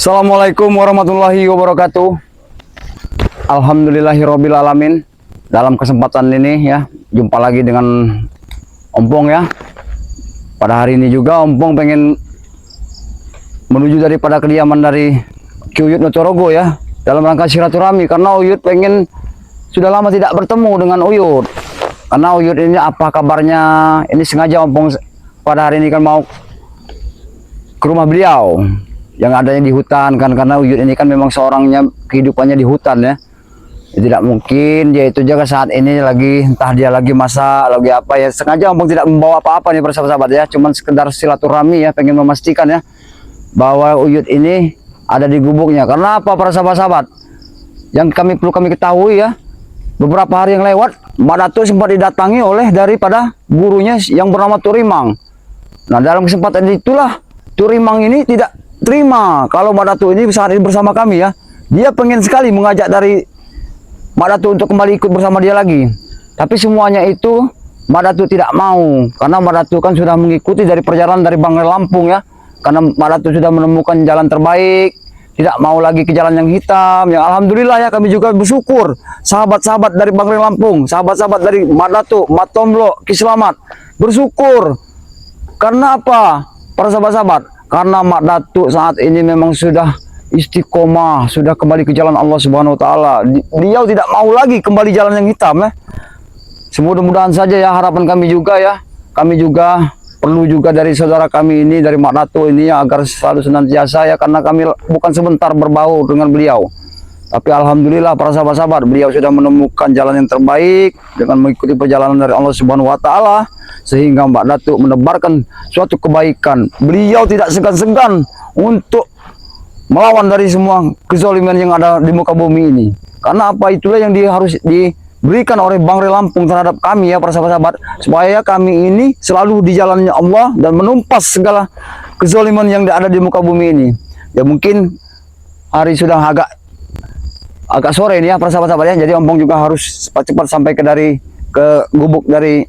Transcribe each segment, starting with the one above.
Assalamualaikum warahmatullahi wabarakatuh. Alhamdulillahirabbil alamin. Dalam kesempatan ini ya, jumpa lagi dengan Ompong ya. Pada hari ini juga Ompong pengen menuju daripada kediaman dari Ki Uyut Notorogo ya, dalam rangka silaturahmi, karena Uyut pengen, sudah lama tidak bertemu dengan Uyut. Karena Uyut ini apa kabarnya, ini sengaja Ompong pada hari ini kan mau ke rumah beliau yang adanya di hutan kan, karena Uyut ini kan memang seorangnya kehidupannya di hutan ya. Tidak mungkin dia itu jaga saat ini lagi, entah dia lagi masak, lagi apa ya. Sengaja Ompong tidak membawa apa-apa nih para sahabat ya, cuman sekedar silaturahmi ya, pengen memastikan ya bahwa Uyut ini ada di gubuknya. Karena apa para sahabat-sahabat, yang kami ketahui ya, beberapa hari yang lewat Mbak Datu sempat didatangi oleh daripada gurunya yang bernama Turimang. Nah, dalam kesempatan itulah Turimang ini tidak terima kalau Mbak Datu ini saat ini bersama kami ya. Dia pengen sekali mengajak dari Mbak Datu untuk kembali ikut bersama dia lagi. Tapi semuanya itu Mbak Datu tidak mau, karena Mbak Datu kan sudah mengikuti dari perjalanan dari Bangrai Lampung ya. Karena Mbak Datu sudah menemukan jalan terbaik, tidak mau lagi ke jalan yang hitam. Ya alhamdulillah ya, kami juga bersyukur sahabat-sahabat dari Bangrai Lampung, sahabat-sahabat dari Mbak Datu, Mbak Tomblo, Ki Slamet, bersyukur. Karena apa para sahabat-sahabat? Karena Mbak Datu saat ini memang sudah istiqomah, sudah kembali ke jalan Allah Subhanahu wa taala. Beliau tidak mau lagi kembali jalan yang hitam ya. Semudah-mudahan saja ya, harapan kami juga ya. Kami juga perlu juga dari saudara kami ini, dari Mbak Datu ini ya, agar selalu senantiasa ya, karena kami bukan sebentar berbau dengan beliau. Tapi alhamdulillah para sahabat-sahabat, beliau sudah menemukan jalan yang terbaik dengan mengikuti perjalanan dari Allah Subhanahu wa taala, sehingga Mbak Datu menebarkan suatu kebaikan. Beliau tidak segan-segan untuk melawan dari semua kezaliman yang ada di muka bumi ini. Karena apa, itulah yang harus diberikan oleh Bangrai Lampung terhadap kami ya para sahabat-sahabat, supaya kami ini selalu di jalannya Allah dan menumpas segala kezaliman yang ada di muka bumi ini. Ya mungkin hari sudah agak sore ini ya para sahabat-sahabat ya, jadi Ompong juga harus cepat-cepat sampai ke gubuk dari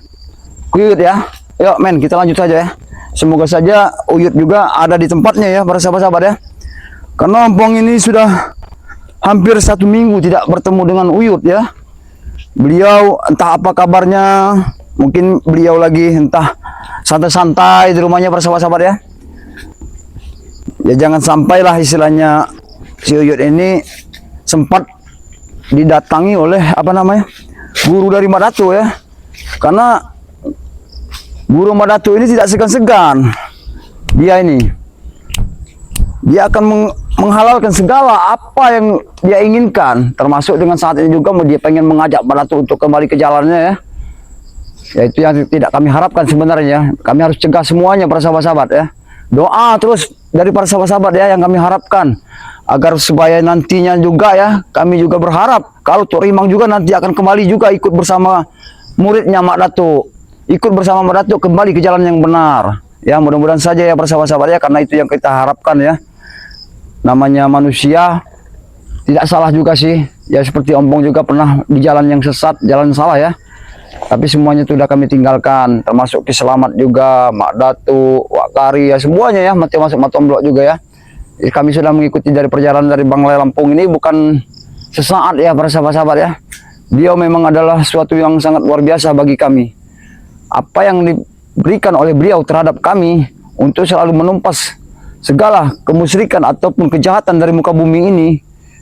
Uyut ya. Yuk men, kita lanjut saja ya. Semoga saja Uyut juga ada di tempatnya ya para sahabat-sahabat ya. Karena Ompong ini sudah hampir 1 minggu tidak bertemu dengan Uyut ya. Beliau entah apa kabarnya, mungkin beliau lagi entah santai-santai di rumahnya para sahabat-sahabat ya. Ya jangan sampailah istilahnya si Uyut ini sempat didatangi oleh guru dari Mbak Datu ya. Karena guru Mbak Datu ini tidak segan-segan, dia akan menghalalkan segala apa yang dia inginkan, termasuk dengan saat ini juga dia pengen mengajak Mbak Datu untuk kembali ke jalannya ya. Ya itu yang tidak kami harapkan sebenarnya. Kami harus cegah semuanya para sahabat-sahabat ya. Doa terus dari para sahabat-sahabat ya yang kami harapkan, agar supaya nantinya juga ya, kami juga berharap kalau Turimang juga nanti akan kembali juga ikut bersama muridnya Mbak Datu, ikut bersama Mbak Datu kembali ke jalan yang benar ya. Mudah-mudahan saja ya para sahabat-sahabat ya, karena itu yang kita harapkan ya. Namanya manusia tidak salah juga sih ya, seperti Ompong juga pernah di jalan yang sesat, jalan salah ya. Tapi semuanya itu sudah kami tinggalkan, termasuk Ki Slamet juga, Mbak Datu, Wak Kari ya, semuanya ya, masuk Matomblo juga ya. Jadi kami sudah mengikuti dari perjalanan dari Bangrai Lampung ini bukan sesaat ya para sahabat-sahabat ya. Beliau memang adalah sesuatu yang sangat luar biasa bagi kami. Apa yang diberikan oleh beliau terhadap kami untuk selalu menumpas segala kemusyrikan ataupun kejahatan dari muka bumi ini,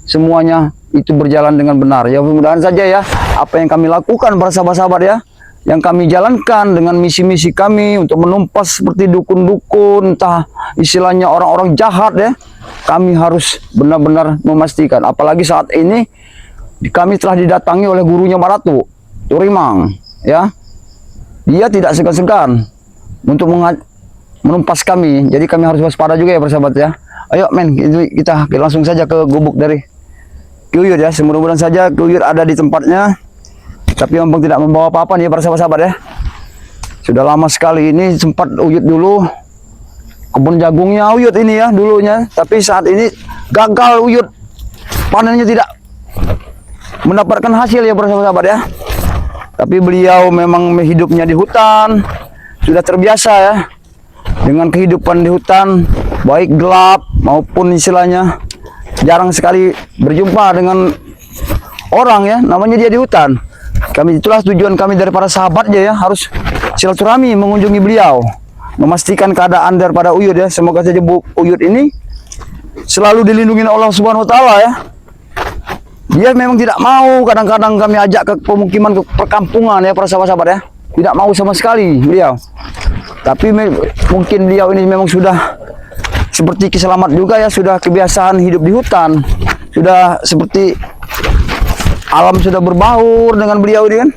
semuanya itu berjalan dengan benar. Ya mudah-mudahan saja ya, apa yang kami lakukan para sahabat-sahabat ya, yang kami jalankan dengan misi-misi kami untuk menumpas seperti dukun-dukun, entah istilahnya orang-orang jahat ya, kami harus benar-benar memastikan. Apalagi saat ini kami telah didatangi oleh gurunya Mbak Datu, Turimang ya. Dia tidak segan-segan untuk menumpas kami, jadi kami harus waspada juga ya para sahabat ya. Ayo men, kita langsung saja ke gubuk dari Ki Uyut ya. Mudah-mudahan saja Ki Uyut ada di tempatnya. Tapi Ompong tidak membawa apa-apa nih para sahabat-sahabat ya. Sudah lama sekali ini sempat Uyut dulu, kebun jagungnya Uyut ini ya dulunya. Tapi saat ini gagal Uyut, panennya tidak mendapatkan hasil ya para sahabat-sahabat ya. Tapi beliau memang hidupnya di hutan, sudah terbiasa ya dengan kehidupan di hutan. baik gelap maupun istilahnya jarang sekali berjumpa dengan orang ya, namanya dia di hutan. Itulah tujuan kami daripada sahabatnya ya, harus silaturahmi mengunjungi beliau, memastikan keadaan daripada Uyut ya. Semoga saja Bu Uyut ini selalu dilindungi oleh Allah Subhanahu wa taala ya. Dia memang tidak mau, kadang-kadang kami ajak ke pemukiman, ke perkampungan ya para sahabat-sahabat ya. Tidak mau sama sekali beliau. Tapi mungkin beliau ini memang sudah seperti Kiselamat juga ya, sudah kebiasaan hidup di hutan. Sudah seperti alam sudah berbaur dengan beliau ini kan.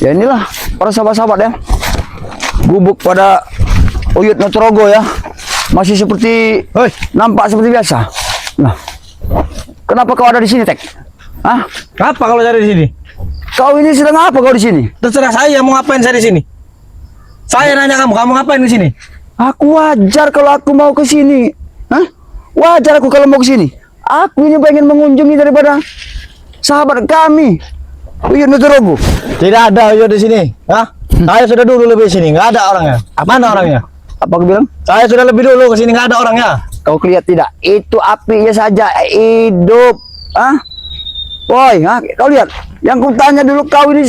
Ya inilah para sahabat-sahabat ya. Gubuk pada Uyut Nutrogo ya. Masih seperti nampak seperti biasa. Nah, kenapa kau ada di sini, Tek? Hah? Apa kalau dari sini? Kau ini sedang apa kau di sini? Terserah saya mau ngapain saya di sini. Saya nanya kamu ngapain di sini? Aku wajar kalau aku mau ke sini. Hah? Wajar aku kalau mau ke sini. Aku ini pengen mengunjungi daripada sahabat kami, Uyut Nutrogo. Tidak ada Uyut di sini. Hah? Saya sudah dulu lebih sini, nggak ada orangnya. Mana orangnya? Apa aku bilang? Saya sudah lebih dulu ke sini, nggak ada orangnya. Kau lihat tidak? Itu apinya saja hidup. Hah? Woi, kau lihat? Yang ku tanya dulu, kau ini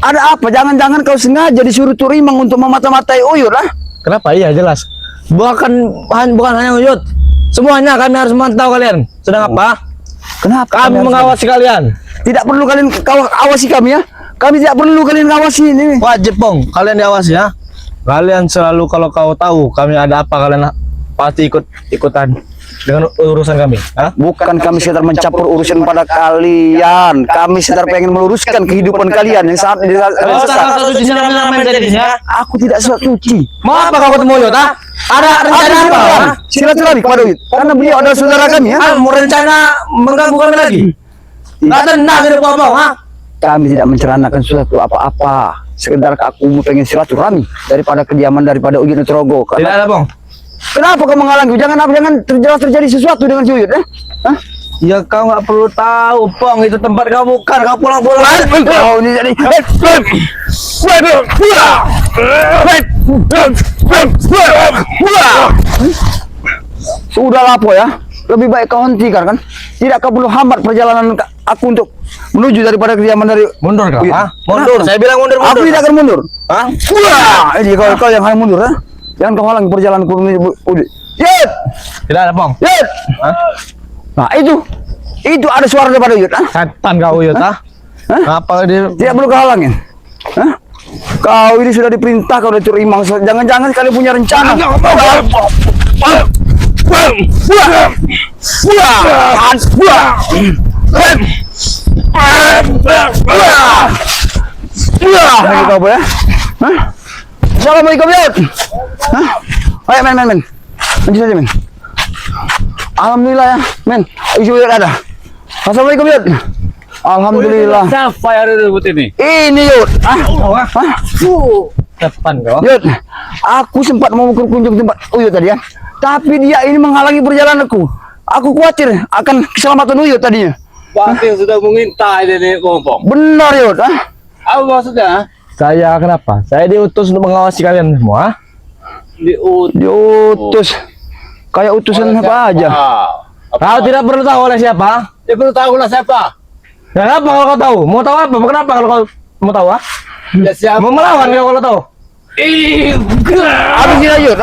ada apa? Jangan-jangan kau sengaja disuruh Turimang untuk memata-matai Uyut lah? Kenapa? Iya jelas. Bukan hanya Uyut. Semuanya kami harus memantau kalian. Sedang apa? Kenapa? Kami mengawasi kalian. Tidak perlu kalian awasi kami ya. Kami tidak perlu kalian awasi ini. Wajib Pong, kalian diawasi ya. Kalian selalu kalau kau tahu kami ada apa, kalian pasti ikutan dengan urusan kami. Hah? Bukan kami sekedar mencampur urusan pada kalian. Kami sekedar pengen meluruskan kehidupan kalian yang saat aku tidak suka suci. Mau apa kau ketemu Uyut? Ada rencana apa? Silaturahmi kepada Uyut. Karena beliau adalah saudara kami ya. Mau rencana mengganggu kami lagi? Nggak tenang hidup kau, ha? Kami tidak menceranakan sesuatu apa-apa. Sekedar aku pengen silaturahmi daripada kediaman daripada Uyut Nutrogo. Tidak ada, Bang. Kenapa kau menghalangi? Jangan terjadi sesuatu dengan si Uyut, ya? Hah? Ya kau nggak perlu tahu, Pong. Itu tempat kau bukan. Kau pulang-pulang. Kau ini jadi. Sudah lapo ya. Lebih baik kau hentikan kan? Tidak kau perlu hambat perjalanan aku untuk menuju daripada kediaman dari. Mundur kau? Uyut. Hah? Mundur. Saya bilang mundur. Aku tidak akan mundur. Hah? Ini kau yang hanya mundur, ya? Jangan kau halangi perjalananku menuju Uyut. Yud! Tidak ada, Pong. Yud! Hah? Nah itu ada suara daripada Uyut. Setan kau Uyut, Hah? Apa dia? Tidak perlu kau halangin. Hah? Kau ini sudah diperintahkan oleh Turimang. Jangan-jangan kalian punya rencana. Lagi kau ya? Hah? Assalamualaikum Yud. Hah? Ayo men. Lanjut saja men. Alhamdulillah ya men. Isu Yud ada. Assalamualaikum Yud. Alhamdulillah. Siapa yang ribut ini? Ini Yud. Setan kau. Yud, aku sempat mau berkunjung tempat Uyut tadi ya. Tapi dia ini menghalangi perjalananku. Aku khawatir akan keselamatan Uyut tadinya. Berarti sudah mengintai ini Pompong. Benar Yud. Apa maksudnya? Saya kenapa? Saya diutus untuk mengawasi kalian semua. Diutus. Kayak utusan apa aja. Kau tidak perlu tahu oleh siapa? Dia perlu tahu lah siapa. Kenapa kalau kau tahu? Mau tahu apa? Kenapa kalau kau mau tahu? Ya siapa? Mau melawan kalau tahu? Apa sih Yud?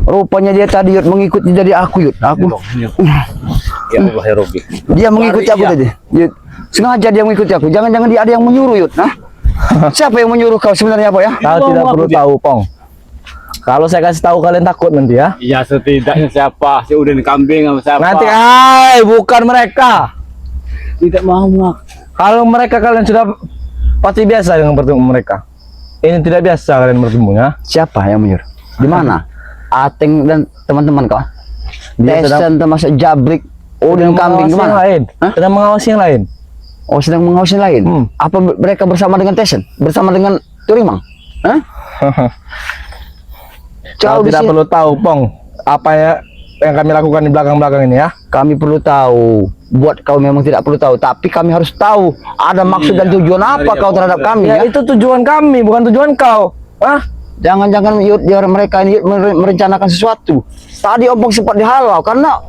Rupanya dia tadi Yud mengikuti dari aku Yud. Aku. Ya Allah ya Robby. Dia mengikuti aku tadi. Yud. Sengaja dia mengikuti aku. Jangan-jangan dia ada yang menyuruh Yud. Siapa yang menyuruh kau sebenarnya apa ya? Kau tidak perlu tahu, Pong. Kalau saya kasih tahu kalian takut nanti ya. Ya setidaknya siapa? Si Udin kambing sama siapa? Nanti bukan mereka. Tidak mau mak. Kalau mereka kalian sudah pasti biasa dengan bertemu mereka. Ini tidak biasa kalian bertemunya. Siapa yang menyuruh? Di mana? Ateng dan teman-teman kau. Dia Tesan termasuk Jabrik, Udin kambing yang kemana? lain. Hah? Sedang mengawasi yang lain. Oh sedang mengawasi yang lain. Apa mereka bersama dengan Tesen? Bersama dengan Turimang? Hah? Kau tidak perlu tahu, Pong. Apa ya yang kami lakukan di belakang-belakang ini ya. Kami perlu tahu. Buat kau memang tidak perlu tahu, tapi kami harus tahu ada maksud dan tujuan apa kau terhadap kami Ya, ya. itu tujuan kami, bukan tujuan kau. Hah? Jangan-jangan Yud, mereka ini merencanakan sesuatu. Tadi Ompong sempat dihalau karena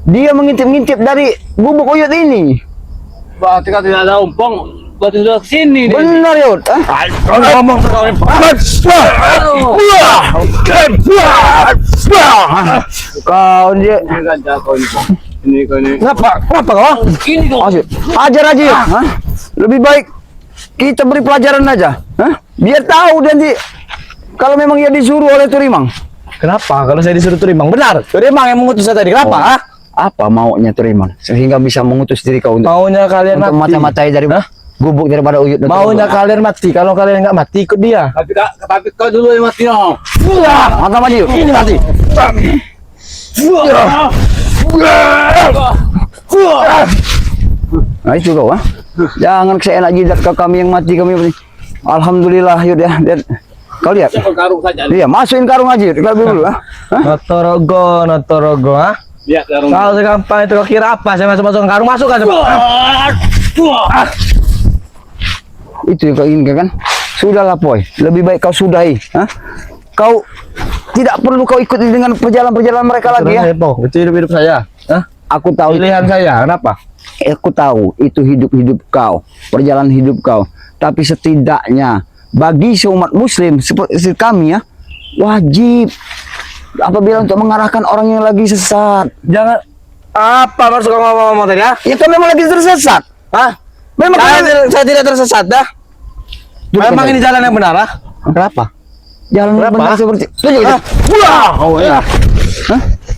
dia mengintip-ngintip dari gubuk Uyut ini. Berarti kan tidak ada umpong. Berarti sudah kesini. Benar Yud. Kau ngomong sekali. Kau dia. Ini kau ini. Kenapa kau? Ini kau. Ajar aja Yud. Hah? Lebih baik kita beri pelajaran aja. Hah? Biar tahu nanti kalau memang ia disuruh oleh Turimang. Kenapa? Kalau saya disuruh Turimang, benar. Turimang yang mengutus saya tadi. Kenapa? Oh. Ah? Apa maunya Turimang sehingga bisa mengutus diri kau untuk Maunya kalian untuk mati. mata-matai dari gubuk daripada Uyut. Maunya kalian mati. Kalau kalian nggak mati, ikut dia. Tapi kau dulu yang mati no. Mata maju. Ini mati. Nah itu kau jangan seenak jidat kau, kami yang mati kami. Alhamdulillah Yud ya. Dan, kau lihat. Karung saja. Iya, masukin karung aja Yud. Kita dulu Notorogo, ah. Lihat karung. Kalau segampang itu kau kira apa? Saya masuk karung, masuk aja. Itu yang kau inginkan kan? Sudahlah Poy, lebih baik kau sudahi. Kau tidak perlu kau ikuti dengan perjalanan mereka lagi ya. Itu hidup saya. Hah? Aku tahu Pilihan saya. Kenapa? Aku tahu itu hidup kau, perjalanan hidup kau. Tapi setidaknya bagi seumat muslim seperti kami ya, wajib apabila untuk mengarahkan orang yang lagi sesat. Jangan apa maksud kau ngomong tadi ya? Ya kau memang lagi tersesat. Hah? Memang Saya tidak tersesat dah. Memang ini jalan yang benar, ah? Kenapa? Jalan yang Kenapa? benar seperti itu. Oh ya.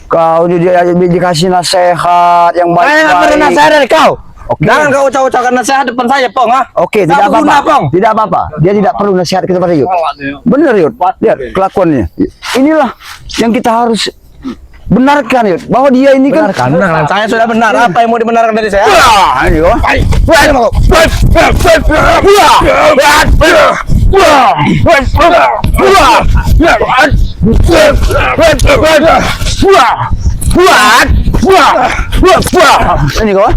Kau dikasih nasihat yang baik. Saya nggak pernah nasihat dari kau. Oke. Jangan kau ucap-ucapkan nasihat depan saya, Pong, ah. Oke, Tak tidak berguna, apa-apa. Pong. Tidak apa-apa. Dia tidak perlu nasihat kita pada Yud. Benar Yud. Lihat kelakuannya. Inilah yang kita harus benarkan Yud, bahwa dia ini kan Benarkan. Saya sudah benar. Apa yang mau dibenarkan dari saya? Ayo. Ini kau,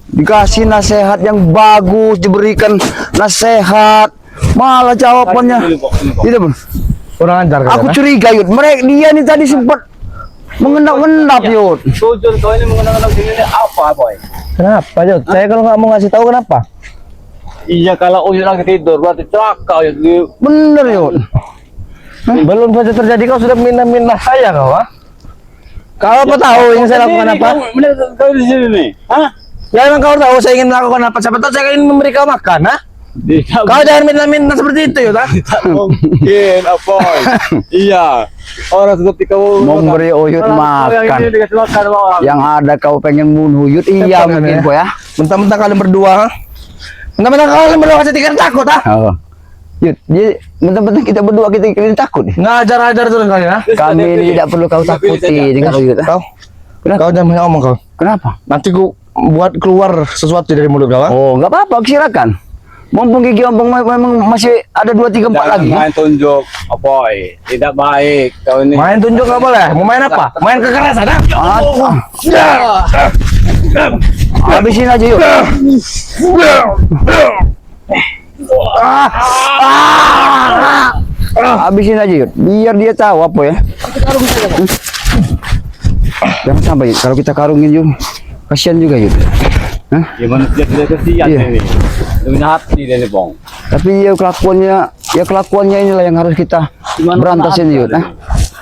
dikasih nasihat yang bagus, diberikan nasihat, malah jawabannya tidak pun. Kurang ajar kalian, Aku ah. curiga Yud, mereka dia ini tadi sempat mengendap-endap Yud. Tujuan kau ini menggunakan sini apa boy? Kenapa, Jod? Saya kalau nggak mau ngasih tahu kenapa? Iya kalau Uyut lagi tidur berarti celaka ya. Bener Yud. Belum saja terjadi kau sudah minta saya kau, ah. Kau apa tahu yang saya lakukan apa? Kau di sini nih. Hah? Ya emang kau tahu saya ingin melakukan apa? Siapa tahu saya ingin memberi kau makan, ah. Kau jangan minta seperti itu, Yud, ah. Mungkin apa? Iya. Orang seperti kau Memberi Uyut makan. Yang ini dikasih makan sama orang. Yang ada kau pengen bunuh Yud, iya Cepat, mungkin ya. kau ya. Mentang-mentang kalian berdua, ah. Mentang-mentang kalian berdua saya tidak takut, ah. Oh. Yud, jadi mentang-mentang kita berdua kita takut nih. Ngajar-ajar terus kalian, ah. Kami ini tidak perlu kau takuti dengan Yud. Kau, Kenapa? kau jangan banyak ngomong kau. Kenapa? Nanti ku buat keluar sesuatu dari mulut kau, ah. Oh, nggak apa-apa, silakan. Mumpung gigi Ompong memang masih ada 2, 3, 4 lagi. Main tunjuk, boy. Tidak baik kau ini. Main tunjuk nggak boleh. Mau main apa? Main kekerasan, ah. Habisin aja Yud. Habisin aja Yud, biar dia tahu apa ya. Jangan sampai Yud, kalau kita karungin Yud, kasihan juga Yud. Gimana dia tidak kesian Iya. ini. Dengan hati dia nih, Bong. Tapi ya kelakuannya inilah yang harus kita berantasin Yud.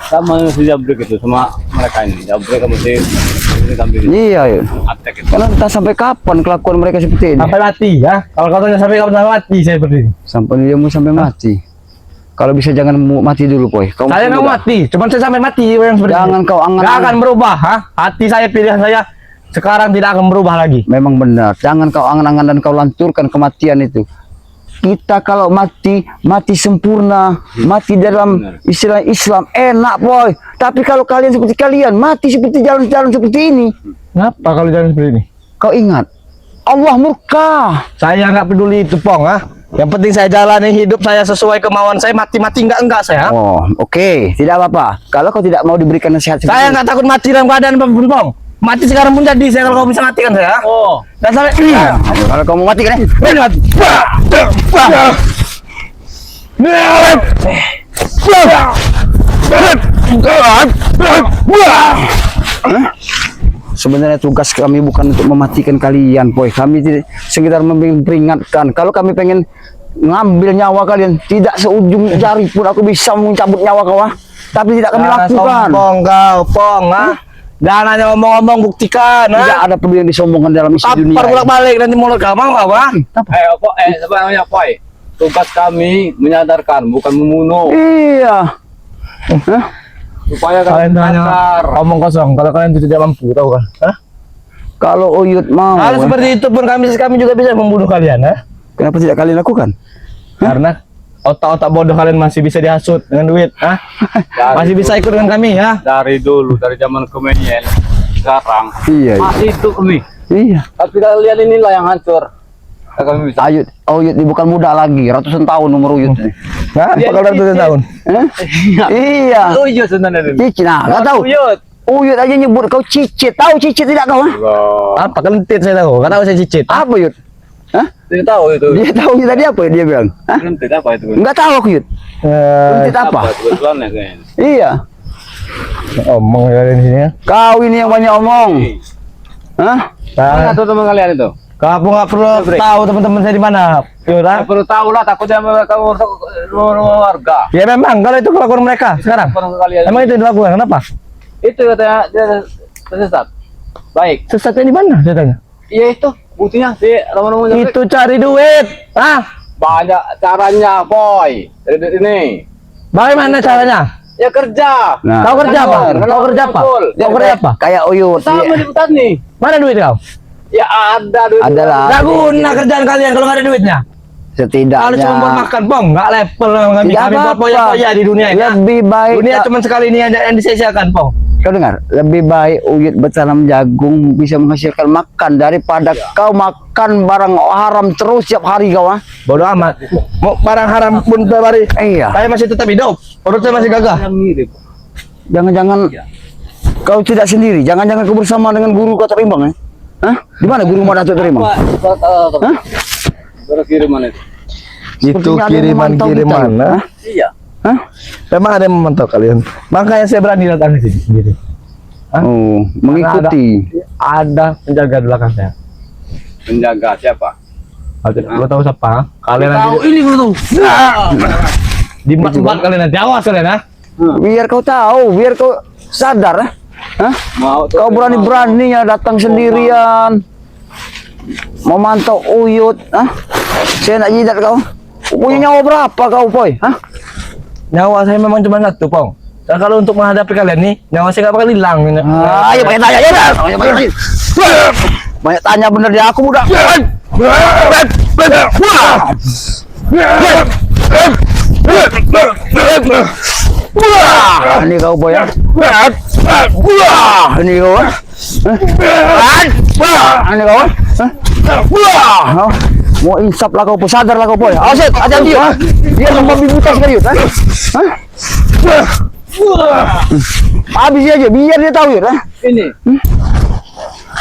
Sama si Jabrek itu sama mereka ini. Jabrek kamu sih ini kambing. Iya Yud. Atek itu. Karena entah sampai kapan kelakuan mereka seperti ini. Sampai mati, ya. Kalau kau tanya sampai kapan mati saya seperti ini. Sampai dia mau sampai mati. Kalau bisa jangan mati dulu, Boy. Kau Saya nggak muda. mati, cuman saya sampai mati yang seperti Jangan ini. kau angan-angan. Nggak akan berubah, ha? Hati saya, pilihan saya sekarang tidak akan berubah lagi. Memang benar. Jangan kau angan-angan dan kau lanturkan kematian itu. Kita kalau mati sempurna, mati dalam istilah Islam enak, Boy. Tapi kalau kalian seperti kalian mati seperti jalan-jalan seperti ini, Kenapa kalau jalan seperti ini? kau ingat Allah murka. Saya nggak peduli itu, Pong, ha? Yang penting saya jalani hidup saya sesuai kemauan saya, mati-mati enggak saya. Oh, oke, tidak apa-apa. Kalau kau tidak mau diberikan nasihat Saya enggak takut mati dalam keadaan apapun, Pong. Mati sekarang pun jadi saya kalau kau bisa matikan saya. Oh. Dan sampai kalau kau mau mati kan? mati. Sebenarnya tugas kami bukan untuk mematikan kalian, boy. Kami tidak sekedar memperingatkan. Kalau kami pengen ngambil nyawa kalian, tidak seujung jari pun aku bisa mencabut nyawa kau, ah. Tapi tidak kami lakukan. Sombong kau, Pong, ah. Jangan hanya ngomong-ngomong, buktikan, Tidak ah. ada perlu yang disombongkan dalam isi dunia. Tampar bolak-balik nanti mulut kau mau apa? Sebenarnya Poy, tugas kami menyadarkan bukan membunuh. Iya. Hah? Supaya Kalian kalian hanya sadar. omong kosong. Kalau kalian tidak mampu, tahu kan? Hah? Kalau Uyut mau, Kalau seperti itu pun kami juga bisa membunuh kalian, ha? kenapa tidak kalian lakukan? Karena otak-otak bodoh kalian masih bisa dihasut dengan duit, ha? Masih bisa ikut dengan kami, ya? Dari dulu, dari zaman Kemenyen, sekarang Iya. masih itu kami. Iya. Tapi kalian inilah yang hancur. Kami bisa. Uyut ini bukan muda lagi, ratusan tahun umur Uyut ini. Nah, apa kalau 2 tahun? Hah? Iya. Oh iya sebenarnya. Cicit, nah, nggak tahu. Uyut. Uyut aja nyebut kau cicit. Tahu cicit tidak kau? Allah. Apa kelentit saya tahu? Kata saya cicit. Apa Uyut? Hah? Tidak tahu itu. Dia tahu tadi apa dia bilang? Hah? Kentit apa itu? Enggak tahu aku Uyut. Cicit apa? Kebetulannya kayaknya. Iya. Omong kalian sini, ya? Kau ini yang banyak omong. Hah? Mana tuh teman kalian itu? Kamu nggak perlu tahu teman-teman saya di mana, Yura. Saya perlu tahu lah, takutnya mereka merusak warga. Ya memang, kalau itu kelakuan mereka sekarang. Orang kalian. Emang itu yang dilakukan, kenapa? Itu katanya dia tersesat. Baik. Sesatnya di mana, saya tanya? Iya itu buktinya si Roman Itu cari duit, ah? banyak caranya, boy. Dari duit ini. Bagaimana caranya? Ya kerja. Nah. Kau kerja apa? Betul. Kau kerja apa? Betul. Kau kerja apa? Kayak Uyut. Sama Iya. di hutan nih. Mana duit kau? Ya ada duit. Adalah. Gak guna kerjaan kalian kalau nggak ada duitnya. Setidaknya. Kalau cuma buat makan, Bong, nggak level kami. Tidak Kami buat apa-apa. poya-poya di dunia ini. Lebih baik. Dunia cuma sekali ini yang disia-siakan, Bong. Kau dengar, lebih baik Uyut bertanam jagung bisa menghasilkan makan daripada kau makan barang haram terus setiap hari kau, ah. Bodoh amat. Mau barang haram pun tiap hari. Iya. Saya masih tetap hidup. Perut saya masih gagah. Yang mirip. Jangan-jangan kau tidak sendiri. Jangan-jangan kau bersama dengan guru kau terimbang, ya? Hah? Di mana guru mana tu terimbang? Hah? Baru kiriman itu. Itu Sepertinya ada yang memantau kita, kiriman-kiriman. ya? Nah. Iya. Hah? Memang ada yang memantau kalian. Makanya saya berani datang ke sini sendiri. Hah? Oh, mengikuti. Ada penjaga di belakang saya. Penjaga siapa? Lo tahu siapa? Kalian Tahu nanti ini belum. di tempat kalian nanti awas kalian, ah. Biar kau tahu, biar kau sadar, ah. Hah? Mau tuh. Kau berani-beraninya datang sendirian. Memantau Uyut, ah. Saya nak jidat kau. Punya nyawa berapa kau, Poy? Hah? Nyawa saya memang cuma 1, Pong. Dan kalau untuk menghadapi kalian nih, nyawa saya gak bakal hilang. Ayo banyak tanya ya dah. Banyak tanya bener dia aku budak. Ini kau boy ya. Ini kau. Ini kau. Mau insap lah kau, sadar lah kau boy. Asyik, hati-hati ya. Dia membabi buta sekali ya. Habis aja, biar dia tahu ya. Ini.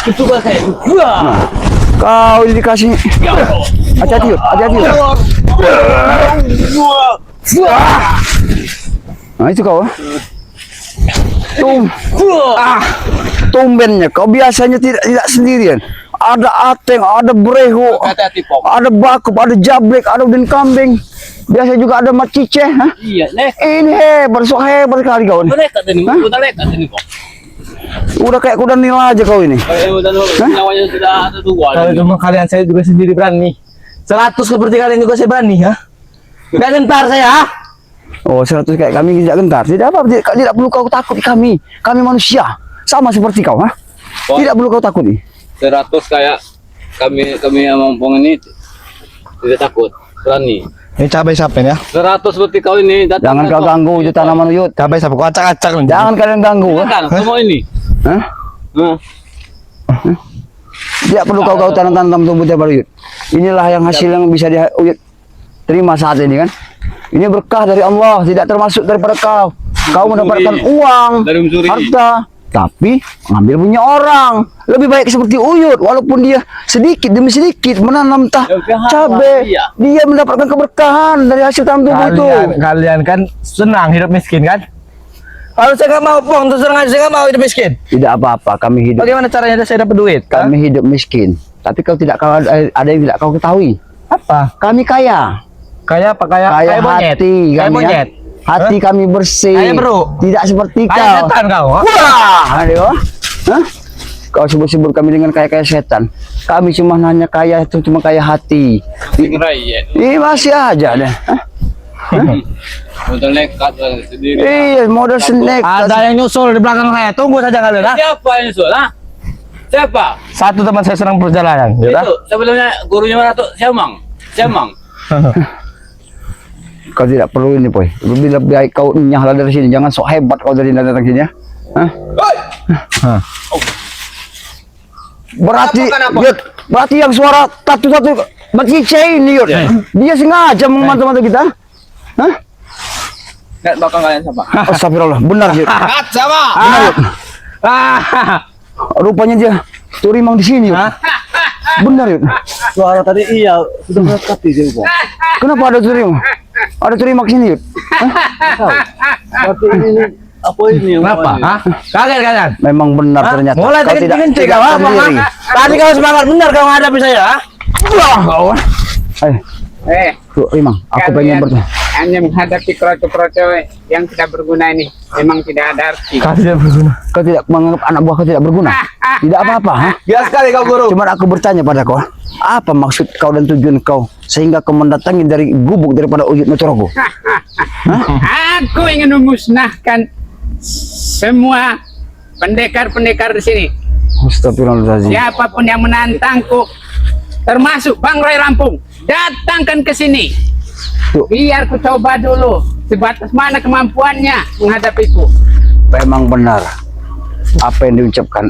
Itu bahasa itu. Kau ini dikasih. Hati-hati yuk, hati-hati yuk. Nah itu kau. Tumbennya kau biasanya tidak sendirian. Ada ateng, ada breho, Hati-hati, Pong. ada bakup, ada jablek, ada udin kambing. Biasa juga ada macice. Hah? Iya, nek. Ini hebat, sok hebat sekali kau ini. Mereka tadi, udah lekat ini, Pong. Udah kayak kuda nila aja kau ini. Udah nyawanya sudah ada 2. Kalau cuma kalian saya juga sendiri berani. 100 seperti kalian juga saya berani, ya. Gak gentar saya, ha? Oh 100 kayak kami tidak gentar. Tidak apa, tidak perlu kau takut kami. Kami manusia, sama seperti kau. Hah? Pong. Tidak perlu kau takut nih. 100 kayak kami yang Pong ini tidak takut, berani. Ini cabai siapa ya? 100 seperti kau ini datang. Jangan kau ganggu itu tanaman Uyut. Cabai siapa? Kau acak-acak. Jangan kalian ganggu. Hah? Kan semua ini. Hah? Nah, Tidak perlu kau tanam-tanam tumbuh tiap hari Uyut. Inilah yang hasil yang bisa dia Uyut terima saat ini kan. Ini berkah dari Allah, tidak termasuk daripada kau. Kau mendapatkan uang, Dari mencuri. harta, tapi ngambil punya orang. Lebih baik seperti Uyut, walaupun dia sedikit demi sedikit menanam cabai, iya. dia mendapatkan keberkahan dari hasil tanam tubuh itu. Kalian kan senang hidup miskin kan? Kalau saya nggak mau pong, terus terang aja saya nggak mau hidup miskin. Tidak apa-apa, kami hidup Bagaimana caranya saya dapat duit? kami hidup miskin. Tapi kau tidak kau ada yang tidak kau ketahui. Apa? Kami kaya. Kayak apa? Kayak Kaya monyet. hati Kayak kami ya. monyet. Hati kami bersih. Kaya bro. Tidak seperti Kayak kau. setan kau. Ha? Wah, aduh. Hah? Kau sebut-sebut kami dengan kaya-kaya setan. Kami cuma hanya kaya itu cuma kaya hati. Rakyat. Ini masih aja deh. Hah? Betul nekat sendiri. Iya, modal snack. Ada yang nyusul di belakang saya. Tunggu saja kalian. Ha? Siapa yang susul? Ha? Siapa? Satu teman saya sedang perjalanan. Ya, Itu sebelumnya gurunya mana tuh? Siamang. Siamang. Kau tidak perlu ini, Boy. Lebih baik kau nyahlah dari sini. Jangan sok hebat kau dari datang sini ya. Hah? Hah. Berarti, Kenapa? Yud, berarti yang suara satu-satu berarti ini, Yud. Dia sengaja memantau-mantau kita. Hah? Lihat belakang kalian siapa? Astagfirullah, benar, Yud. Kat siapa? Benar, Yud. Ah. Rupanya dia turimang di sini, Yud. Benar, Yud. Suara tadi iya sudah melekat di sini. Kenapa ada turimang? Ada turimang sini, Yud. Berarti ini apa ini? Kenapa? Hah? Kaget kalian? Memang benar Hah? ternyata. Mulai Kau tadi tidak kencing kau apa? sendiri. Ha? Tadi kau semangat benar kau menghadapi saya. Ha? Wah, kau. Eh, Turimang, aku pengen kalian bertanya. hanya menghadapi kroco-kroco yang tidak berguna ini. Memang tidak ada arti. Kau tidak berguna. Kau tidak menganggap anak buah kau tidak berguna? Tidak apa-apa, ha? Biar sekali kau guru. Cuman aku bertanya pada kau, apa maksud kau dan tujuan kau sehingga kau mendatangi dari gubuk daripada Uyut Notorogo? Aku ingin memusnahkan semua pendekar-pendekar di sini. Astagfirullahaladzim. Siapapun yang menantangku, termasuk Bang Roy Rampung, datangkan ke sini. Tuh. Biar ku coba dulu sebatas mana kemampuannya menghadapiku. Memang benar apa yang diucapkan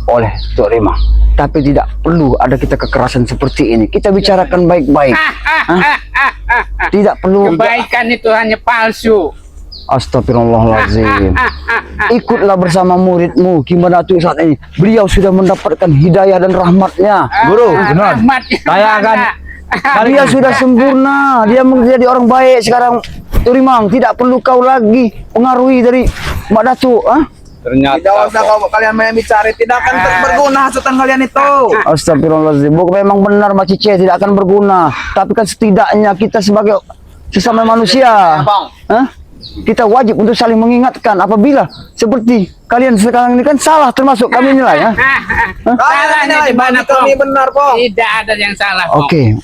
oleh Tuk Rimang. Tapi tidak perlu ada kita kekerasan seperti ini. Kita bicarakan baik-baik. Tidak perlu. Kebaikan itu hanya palsu. Astagfirullahaladzim. Ikutlah bersama muridmu. Gimana tuh saat ini? Beliau sudah mendapatkan hidayah dan rahmatnya. Guru, benar. Rahmat Saya akan Dia sudah sempurna. Dia menjadi orang baik sekarang. Turimang, tidak perlu kau lagi pengaruhi dari Mbak Datuk. Ternyata. Tidak usah kau kalian main bicara, tidak akan berguna hasutan kalian itu. Astagfirullahaladzim. Memang benar Mak Cice tidak akan berguna. Tapi kan setidaknya kita sebagai sesama manusia, kita wajib untuk saling mengingatkan apabila seperti kalian sekarang ini kan salah termasuk kami nilai ya. Salahnya di mana, Pong? Kami benar, Pong. Tidak ada yang salah, Pong. Oke.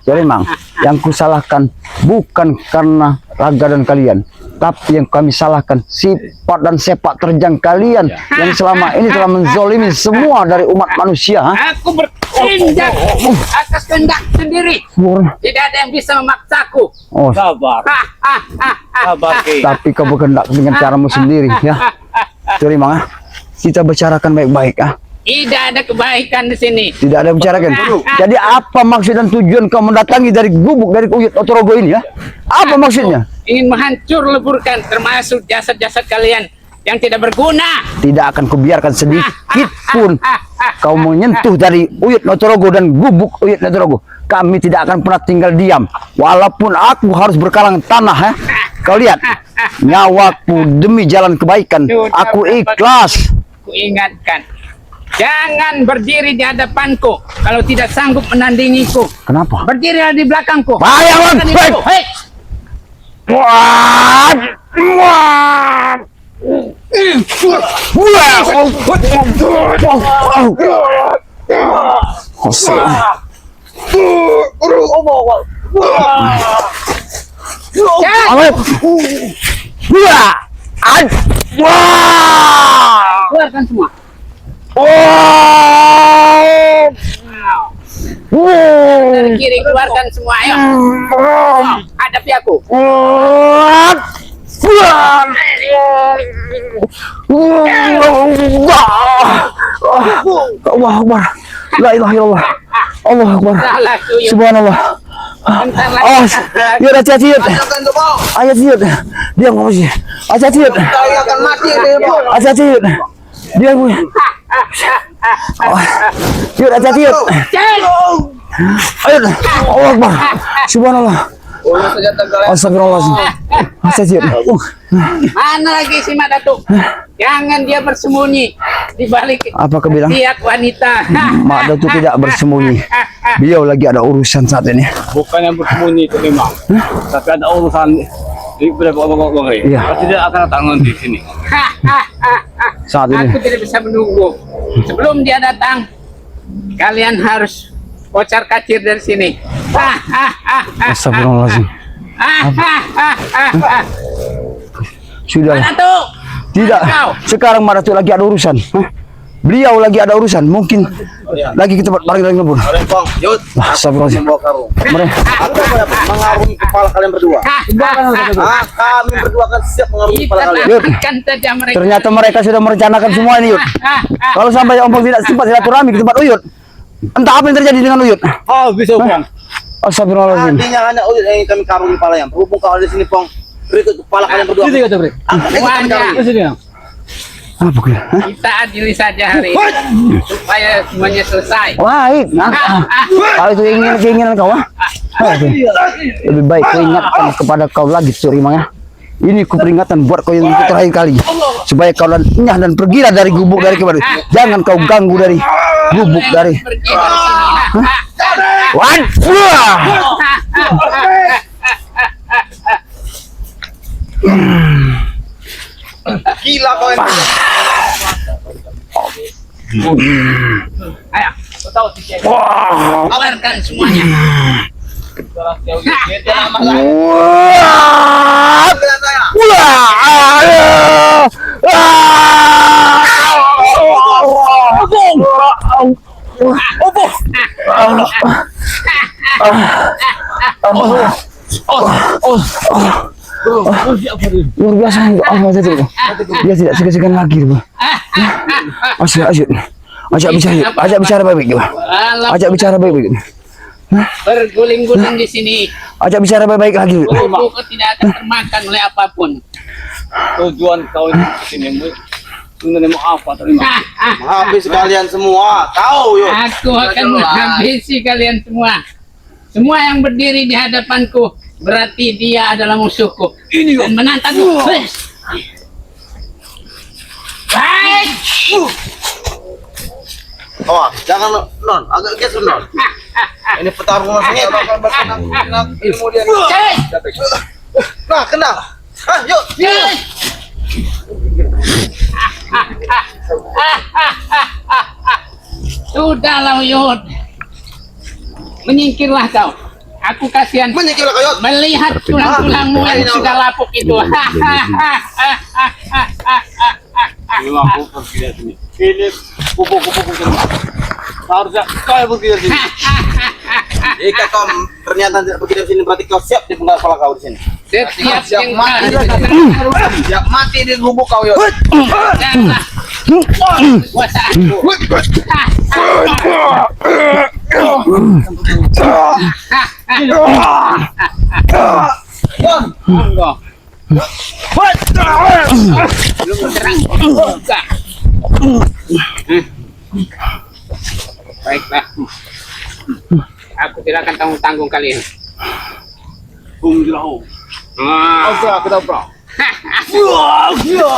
Jadi Mang, yang kusalahkan bukan karena raga dan kalian, tapi yang kami salahkan sifat dan sepak terjang kalian yang selama ini telah menzolimi semua dari umat manusia. Aku bertindak atas kehendak sendiri. Tidak ada yang bisa memaksaku. Oh, Sabar. Sabar, Ki. tapi kau berkehendak dengan caramu sendiri ya. Jadi Mang, kita bicarakan baik-baik ah. Tidak ada kebaikan di sini. Tidak ada bicarakan. Jadi apa maksud dan tujuan kau mendatangi dari gubuk dari Uyut Notorogo ini ya? Apa maksudnya? Ingin menghancur leburkan termasuk jasad-jasad kalian yang tidak berguna. Tidak akan kubiarkan sedikit pun kau menyentuh dari Uyut Notorogo dan gubuk Uyut Notorogo. Kami tidak akan pernah tinggal diam. Walaupun aku harus berkalang tanah ya. Kau lihat, nyawaku demi jalan kebaikan. Aku ikhlas. Ku ingatkan. Jangan berdiri di hadapanku kalau tidak sanggup menandingiku. Kenapa? Berdirilah di belakangku. Bayang, Jangan baik. itu. Hei! Wah! Keluarkan semua. Dari kiri keluarkan semua. Ayo. Hadapi aku. Allah Akbar. La ilaha illallah. Allah Akbar. Salah tuyul. Subhanallah. Bentar lagi. Awas. Yud, hati-hati Yud. Jangan tuh bang. Ayo Yud. Diam kamu sih. Hati-hati Yud. Saya akan mati deh bang. Hati-hati Yud. Diam bu. Yud, hati-hati Yud. Ayo. Allah Akbar. Subhanallah. Astagfirullahaladzim. Hati-hati Yud. Mana lagi si Mak Datuk? Jangan dia bersembunyi di balik Apa kau bilang? tiap wanita. Mak Datuk tidak bersembunyi. Beliau lagi ada urusan saat ini. Bukan yang bersembunyi itu memang. Tapi ada urusan di beberapa bang. Iya. Pasti dia akan datang nanti di sini. Saat ini. Aku tidak bisa menunggu. Sebelum dia datang, kalian harus kocar kacir dari sini. Astagfirullahaladzim. Sudah. Mak Datuk. Tidak. Kau. Sekarang Mak Datuk lagi ada urusan. Hah? Beliau lagi ada urusan. Mungkin lagi ke tempat barang ngebun. Bang, Yud. Astagfirullahaladzim. Bawa karung. Mereka. Aku mengarungi kepala kalian berdua. Kami berdua kan siap mengarungi Kita kepala kalian. Yud. lakukan saja mereka. Ternyata mereka sudah merencanakan semua ini Yud. Kalau sampai Ompong tidak sempat silaturahmi ke tempat Uyut, entah apa yang terjadi dengan Uyut. Oh, bisa bang. Astagfirullahaladzim. Artinya hanya Uyut yang kami karungi kepalanya. Berhubung kau ada di sini, Pong. Berikut kepala kalian berdua. Sini kata Bre. Semuanya Sini ya. Apa kau? Hah? kita adili saja hari ini supaya semuanya selesai. Baik. Kalau itu keinginan kau, oke. Lebih baik kau ingatkan kepada kau lagi, Surimang ya. Ini ku peringatan buat kau yang terakhir kali, supaya kau lenyah dan pergilah dari gubuk dari kemarin. Jangan kau ganggu dari gubuk dari. Pergi dari sini. Wan, Gila kau ini. Ayo, kau tahu sih. Keluarkan semuanya. luar biasa untuk Allah itu. Dia tidak segan-segan lagi, Bu. Ajak bicara baik-baik, Bu. Ajak bicara baik-baik. Berguling-guling di sini. Ajak bicara baik-baik lagi, Bu. Tubuhku tidak akan termakan oleh apapun. Tujuan kau ini ke sini. Sebenarnya mau apa terima? Habis kalian semua. Tahu, Yud. Aku akan menghabisi kalian semua. Semua yang berdiri di hadapanku berarti dia adalah musuhku. Ini dan menantangku. Baik. Oh, jangan non, agak geser non. Ini pertarungan sengit. Cek. Nah, kena. Ah, yuk. Cek. Sudahlah Uyut. Menyingkirlah kau. Aku kasihan Menyingkirlah kau, Yud. melihat tulang-tulangmu yang sudah lapuk itu. Memang aku pergi dari sini. Ini kupu-kupu sini. Harusnya kau yang pergi dari sini. Jika kau ternyata tidak pergi dari sini, berarti kau siap di penggal kepala kau di sini. Setiap Siap yang mati. Siap mati di gubuk kau, Yud. janganlah kuasaanku. Enggak. Belum terang buka. Baiklah. Aku tidak akan tanggung-tanggung kalian. Jauh. Ah. Kita bro.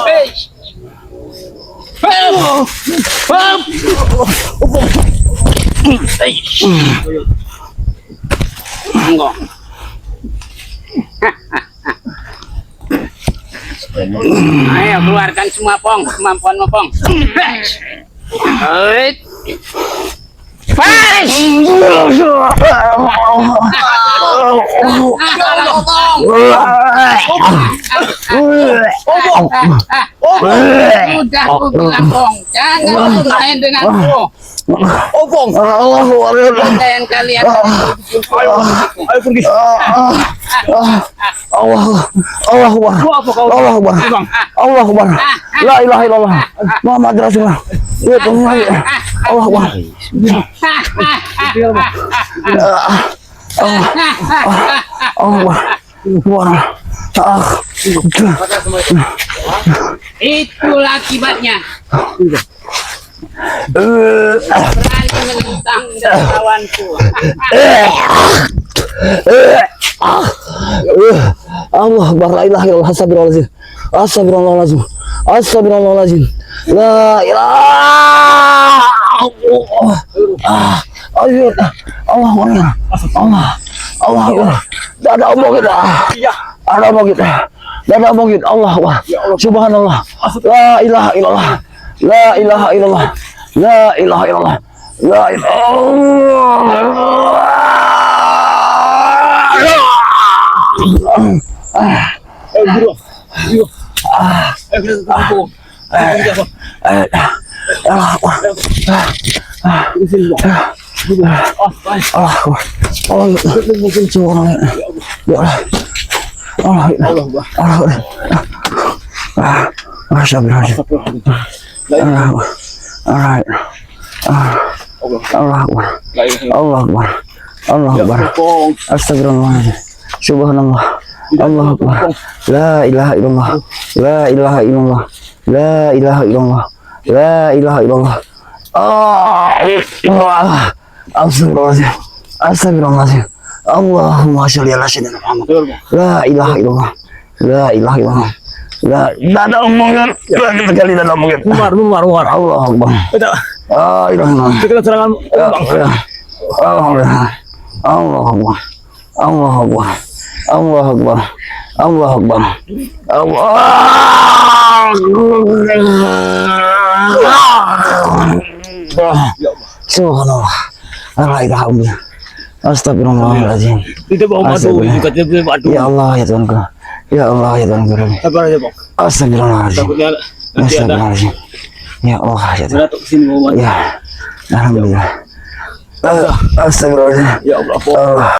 Hey. Enggak. Ayo keluarkan semua Pong, kemampuanmu Pong. Hei. Fight! Sudah aku bilang Pong, jangan main denganku. Dan kalian Ayo pergi. Allah Akbar. La ilaha illallah. Muhammad Rasulullah. Ya Tuhan. Allah Akbar. Allah. Wah. Itulah akibatnya. Berani menentang dari lawanku. Allah Akbar, la ilaha illallah, astagfirullahaladzim, astagfirullahaladzim, astagfirullahaladzim, la ilaha Allah Akbar, Allah Akbar, ada omong kita, ada omong kita, ada omong kita, Allah Akbar, subhanallah, la ilaha illallah, la ilaha illallah, la ilaha illallah, la Allah Akbar, astagfirullahaladzim, subhanallah, Allah Akbar, la ilaha illallah, la ilaha illallah, la ilaha illallah, la ilaha illallah, astagfirullahaladzim, astagfirullahaladzim, Allahumma sholli ala sayyidina Muhammad, la ilaha illallah, la ilaha illallah, la ada omongan, sekali ada omongan, Umar, Allah Akbar, la ilaha illallah, Kita serangan Allah Akbar, Allah Akbar, Allah Akbar, Allah Akbar, Subhanallah, la ilaha illallah, astagfirullahaladzim, Kita bawa batu, juga tidak boleh batu. ya Allah ya Tuhanku, ya Allah ya Tuhanku, Sabar aja, Bang. astagfirullahaladzim, Takutnya nanti ada astagfirullahaladzim, ya Allah ya Tuhan, beratuk kesini mau batu. ya, alhamdulillah, astagfirullahaladzim, Ya Allah, Allah.